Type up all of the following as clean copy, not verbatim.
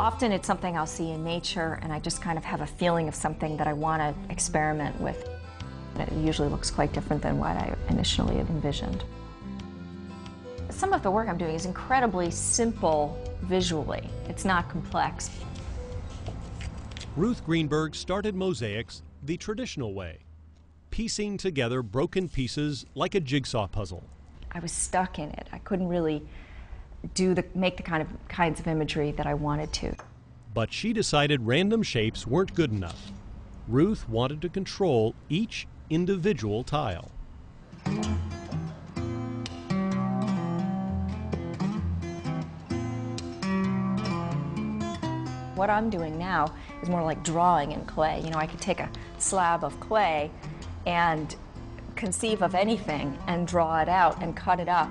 Often it's something I'll see in nature, and I just kind of have a feeling of something that I want to experiment with. It usually looks quite different than what I initially had envisioned. Some of the work I'm doing is incredibly simple visually. It's not complex. Ruth Greenberg started Mosaics the traditional way, piecing together broken pieces like a jigsaw puzzle. I was stuck in it. I couldn't really make the kinds of imagery that I wanted to. But she decided random shapes weren't good enough. Ruth wanted to control each individual tile. What I'm doing now is more like drawing in clay. You know, I could take a slab of clay and conceive of anything and draw it out and cut it up.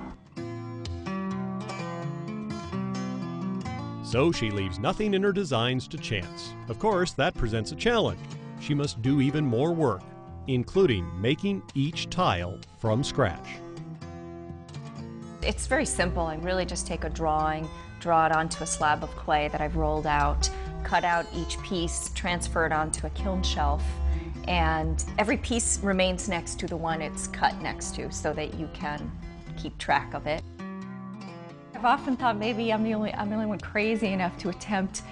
So she leaves nothing in her designs to chance. Of course, that presents a challenge. She must do even more work, including making each tile from scratch. It's very simple. I really just take a drawing, draw it onto a slab of clay that I've rolled out, cut out each piece, transfer it onto a kiln shelf, and every piece remains next to the one it's cut next to so that you can keep track of it. I've often thought maybe I'm the only one crazy enough to attempt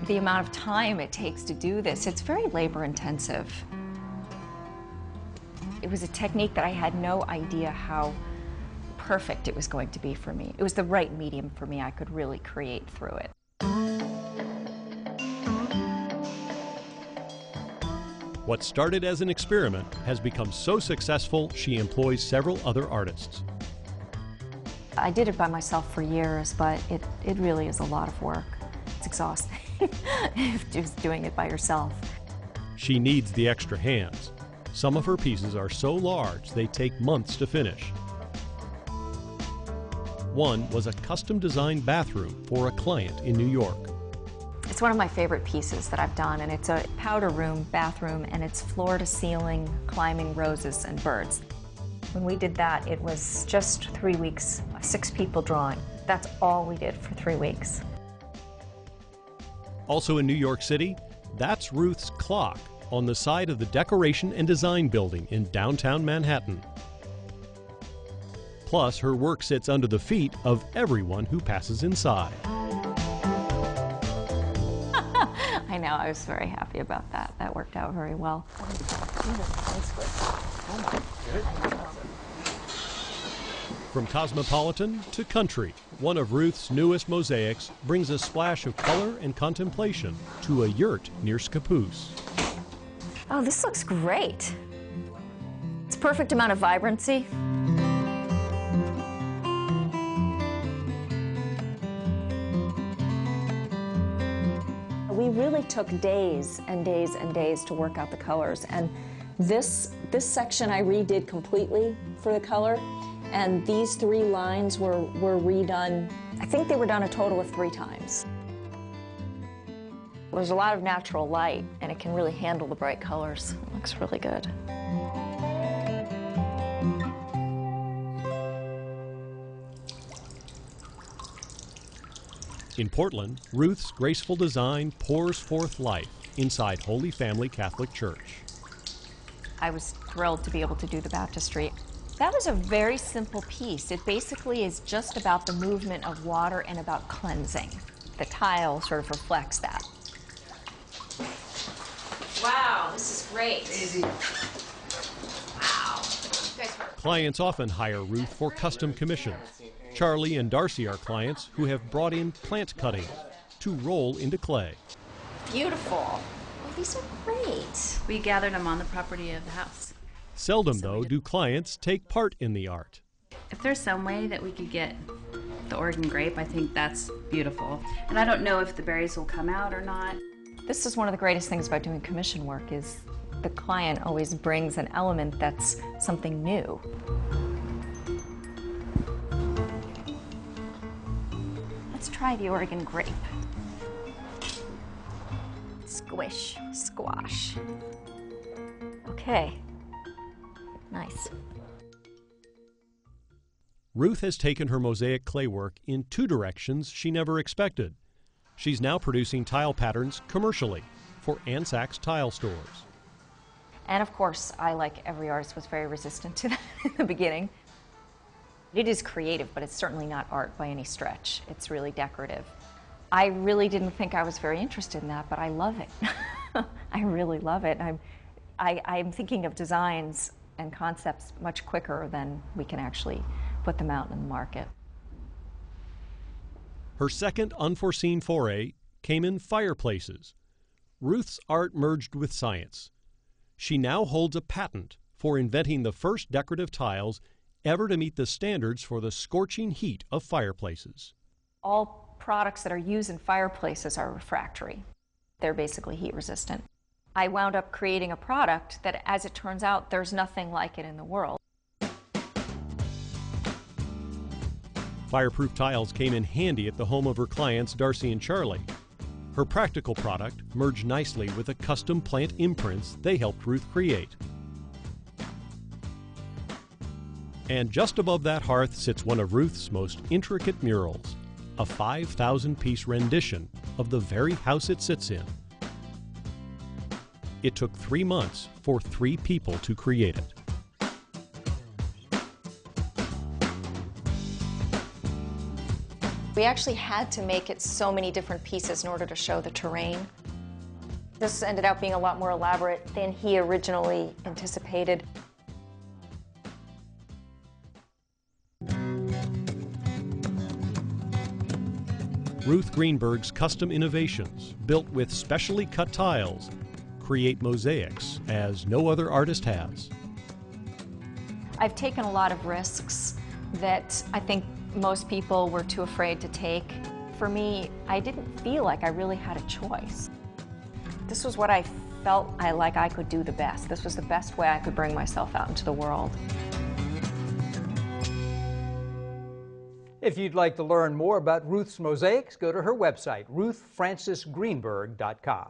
the amount of time it takes to do this. It's very labor intensive. It was a technique that I had no idea how perfect it was going to be for me. It was the right medium for me. I could really create through it. What started as an experiment has become so successful she employs several other artists. I did it by myself for years, but it really is a lot of work. It's exhausting just doing it by yourself. She needs the extra hands. Some of her pieces are so large they take months to finish. One was a custom-designed bathroom for a client in New York. It's one of my favorite pieces that I've done, and it's a powder room bathroom, and it's floor-to-ceiling climbing roses and birds. When we did that, it was just 3 weeks, 6 people drawing. That's all we did for 3 weeks. Also in New York City, that's Ruth's clock on the side of the Decoration and Design Building in downtown Manhattan. Plus, her work sits under the feet of everyone who passes inside. I know, I was very happy about that. That worked out very well. From cosmopolitan to country, one of Ruth's newest mosaics brings a splash of color and contemplation to a yurt near Scappoose. Oh, this looks great. It's a perfect amount of vibrancy. We really took days and days and days to work out the colors, and this section I redid completely for the color, and these 3 lines were redone. I think they were done a total of 3 times. There's a lot of natural light, and it can really handle the bright colors. It looks really good. In Portland, Ruth's graceful design pours forth life inside Holy Family Catholic Church. I was thrilled to be able to do the baptistry. That was a very simple piece. It basically is just about the movement of water and about cleansing. The tile sort of reflects that. Wow, this is great. Easy. Wow. Clients often hire Ruth for custom commissions. Charlie and Darcy are clients who have brought in plant cuttings to roll into clay. Beautiful. Oh, these are great. We gathered them on the property of the house. Seldom, though, do clients take part in the art. If there's some way that we could get the Oregon grape, I think that's beautiful. And I don't know if the berries will come out or not. This is one of the greatest things about doing commission work is the client always brings an element that's something new. Let's try the Oregon grape. Squish, squash. Okay, nice. Ruth has taken her mosaic clay work in 2 directions she never expected. She's now producing tile patterns commercially for Ansak's tile stores. And of course, I, like every artist, was very resistant to that in the beginning. It is creative, but it's certainly not art by any stretch. It's really decorative. I really didn't think I was very interested in that, but I love it. I really love it. I'm thinking of designs and concepts much quicker than we can actually put them out in the market. Her second unforeseen foray came in fireplaces. Ruth's art merged with science. She now holds a patent for inventing the first decorative tiles ever to meet the standards for the scorching heat of fireplaces. All products that are used in fireplaces are refractory. They're basically heat resistant. I wound up creating a product that, as it turns out, there's nothing like it in the world. Fireproof tiles came in handy at the home of her clients, Darcy and Charlie. Her practical product merged nicely with the custom plant imprints they helped Ruth create. And just above that hearth sits one of Ruth's most intricate murals, a 5,000-piece rendition of the very house it sits in. It took 3 months for 3 people to create it. We actually had to make it so many different pieces in order to show the terrain. This ended up being a lot more elaborate than he originally anticipated. Ruth Greenberg's custom innovations, built with specially cut tiles, create mosaics as no other artist has. I've taken a lot of risks that I think most people were too afraid to take. For me, I didn't feel like I really had a choice. This was what I felt I could do the best. This was the best way I could bring myself out into the world. If you'd like to learn more about Ruth's mosaics, go to her website, ruthfrancisgreenberg.com.